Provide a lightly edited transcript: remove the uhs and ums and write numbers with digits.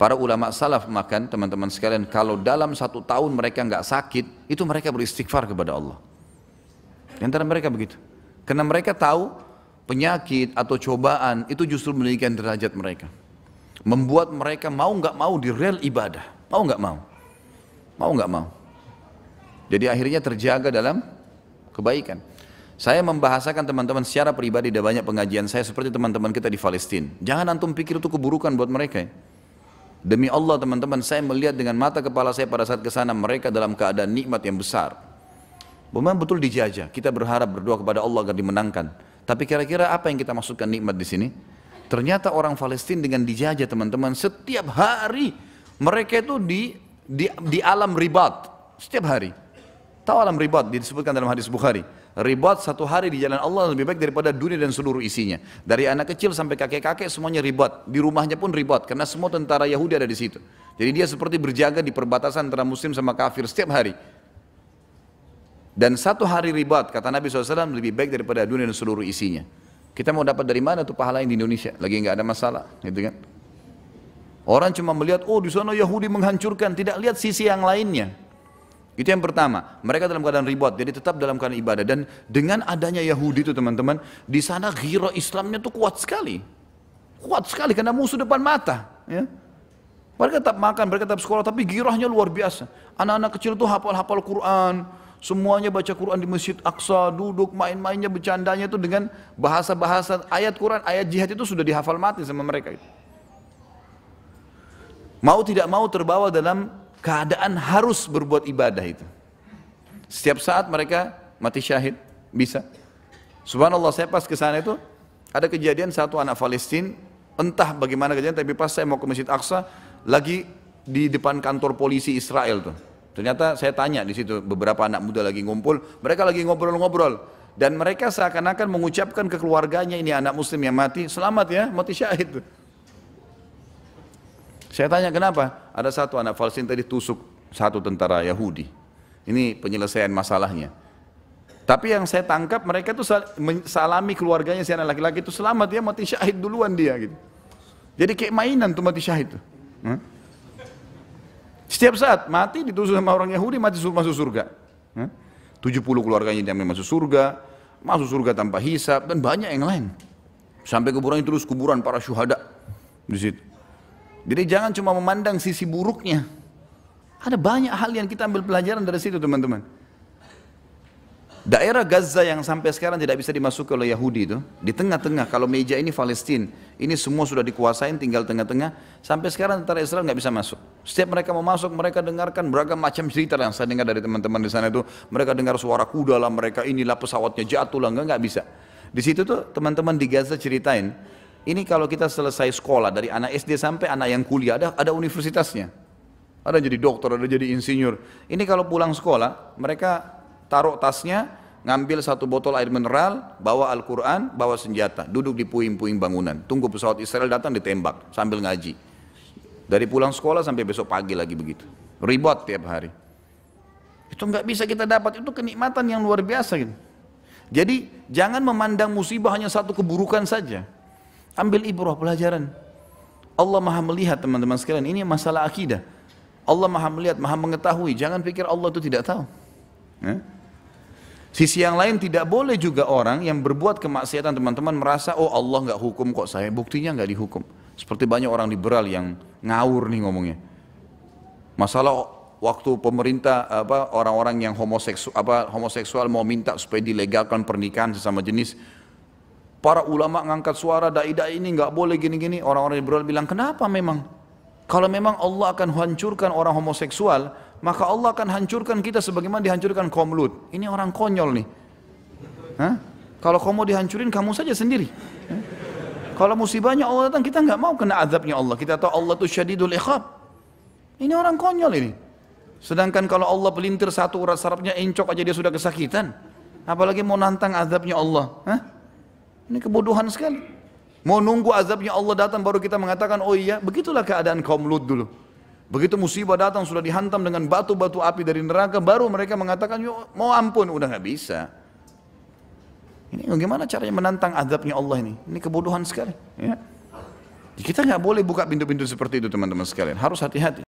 Para ulama salaf makan teman-teman sekalian, kalau dalam 1 tahun mereka nggak sakit, itu mereka beristighfar kepada Allah. Di antara mereka begitu. Karena mereka tahu penyakit atau cobaan itu justru meninggikan derajat mereka. Membuat mereka mau nggak mau di rel ibadah. Mau nggak mau. Mau nggak mau. Jadi akhirnya terjaga dalam kebaikan. Saya membahasakan teman-teman secara pribadi, ada banyak pengajian saya seperti teman-teman kita di Palestina. Jangan antum pikir itu keburukan buat mereka. Demi Allah teman-teman, saya melihat dengan mata kepala saya pada saat ke sana, mereka dalam keadaan nikmat yang besar. Memang betul dijajah. Kita berharap berdoa kepada Allah agar dimenangkan. Tapi kira-kira apa yang kita maksudkan nikmat di sini? Ternyata orang Palestina dengan dijajah teman-teman, setiap hari mereka itu di alam ribat setiap hari. Tahu alam ribat disebutkan dalam hadis Bukhari. Ribat 1 hari di jalan Allah lebih baik daripada dunia dan seluruh isinya. Dari anak kecil sampai kakek-kakek semuanya ribat. Di rumahnya pun ribat karena semua tentara Yahudi ada di situ. Jadi dia seperti berjaga di perbatasan antara muslim sama kafir setiap hari. Dan 1 hari ribat kata Nabi SAW lebih baik daripada dunia dan seluruh isinya. Kita mau dapat dari mana tuh pahala yang di Indonesia? Lagi nggak ada masalah, gitu kan? Orang cuma melihat, oh di sana Yahudi menghancurkan, tidak lihat sisi yang lainnya. Itu yang pertama, mereka dalam keadaan ribat, jadi tetap dalam keadaan ibadah. Dan dengan adanya Yahudi itu teman-teman, di sana ghirah Islamnya itu kuat sekali. Kuat sekali karena musuh depan mata. Ya. Mereka tetap makan, mereka tetap sekolah, tapi ghirahnya luar biasa. Anak-anak kecil itu hafal-hafal Quran, semuanya baca Quran di Masjid Aqsa, duduk main-mainnya, bercandanya itu dengan bahasa-bahasa ayat Quran, ayat jihad itu sudah dihafal mati sama mereka. Mau tidak mau terbawa dalam keadaan harus berbuat ibadah itu. Setiap saat mereka mati syahid, bisa. Subhanallah, saya pas ke sana itu ada kejadian satu anak Palestina, entah bagaimana kejadian, tapi pas saya mau ke Masjid Aqsa, lagi di depan kantor polisi Israel tuh. Ternyata saya tanya di situ, beberapa anak muda lagi ngumpul, mereka lagi ngobrol-ngobrol, dan mereka seakan-akan mengucapkan ke keluarganya, ini anak muslim yang mati, selamat ya, mati syahid tuh. Saya tanya kenapa? Ada satu anak Palestina tadi tusuk satu tentara Yahudi. Ini penyelesaian masalahnya. Tapi yang saya tangkap mereka tuh salami keluarganya si anak laki-laki itu selamat ya, mati syahid duluan dia gitu. Jadi kayak mainan tuh mati syahid tuh. Setiap saat mati ditusuk sama orang Yahudi mati masuk surga. 70 keluarganya yang masuk surga tanpa hisab dan banyak yang lain. Sampai kuburannya terus kuburan para syuhada di situ. Jadi jangan cuma memandang sisi buruknya. Ada banyak hal yang kita ambil pelajaran dari situ teman-teman. Daerah Gaza yang sampai sekarang tidak bisa dimasuki oleh Yahudi itu, di tengah-tengah, kalau meja ini Palestina, ini semua sudah dikuasain, tinggal tengah-tengah, sampai sekarang tentara Israel nggak bisa masuk. Setiap mereka mau masuk, mereka dengarkan beragam macam cerita yang saya dengar dari teman-teman di sana itu, mereka dengar suara kuda lah, mereka inilah pesawatnya jatuh lah, nggak bisa. Di situ tuh teman-teman di Gaza ceritain, ini kalau kita selesai sekolah dari anak SD sampai anak yang kuliah ada universitasnya, ada jadi dokter, ada jadi insinyur. Ini kalau pulang sekolah, mereka taruh tasnya, ngambil 1 botol air mineral, bawa Al-Quran, bawa senjata, duduk di puing-puing bangunan, tunggu pesawat Israel datang ditembak sambil ngaji. Dari pulang sekolah sampai besok pagi lagi begitu, ribut tiap hari. Itu nggak bisa kita dapat, itu kenikmatan yang luar biasa gitu. Jadi jangan memandang musibah hanya satu keburukan saja. Ambil ibrah pelajaran. Allah maha melihat teman-teman sekalian, ini masalah akidah. Allah maha melihat, maha mengetahui, jangan pikir Allah itu tidak tahu. Sisi yang lain tidak boleh juga orang yang berbuat kemaksiatan teman-teman merasa, oh Allah nggak hukum kok saya, buktinya nggak dihukum. Seperti banyak orang liberal yang ngawur nih ngomongnya. Masalah waktu pemerintah orang-orang yang homoseksual mau minta supaya dilegalkan pernikahan sesama jenis, para ulama ngangkat suara, dai-dai ini nggak boleh gini-gini. Orang-orang liberal bilang, kenapa memang? Kalau memang Allah akan hancurkan orang homoseksual, maka Allah akan hancurkan kita sebagaimana dihancurkan kaum Lut. Ini orang konyol nih. Kalau kamu dihancurin, kamu saja sendiri. Kalau musibahnya Allah datang, kita nggak mau kena azabnya Allah. Kita tahu Allah itu syadidul iqab. Ini orang konyol ini. Sedangkan kalau Allah pelintir satu urat sarafnya, encok aja dia sudah kesakitan. Apalagi mau nantang azabnya Allah. Ini kebodohan sekali. Mau nunggu azabnya Allah datang baru kita mengatakan, oh iya, begitulah keadaan kaum Lut dulu. Begitu musibah datang sudah dihantam dengan batu-batu api dari neraka, baru mereka mengatakan, mau ampun, udah nggak bisa. Ini bagaimana caranya menantang azabnya Allah ini? Ini kebodohan sekali. Ya. Kita nggak boleh buka pintu-pintu seperti itu teman-teman sekalian, harus hati-hati.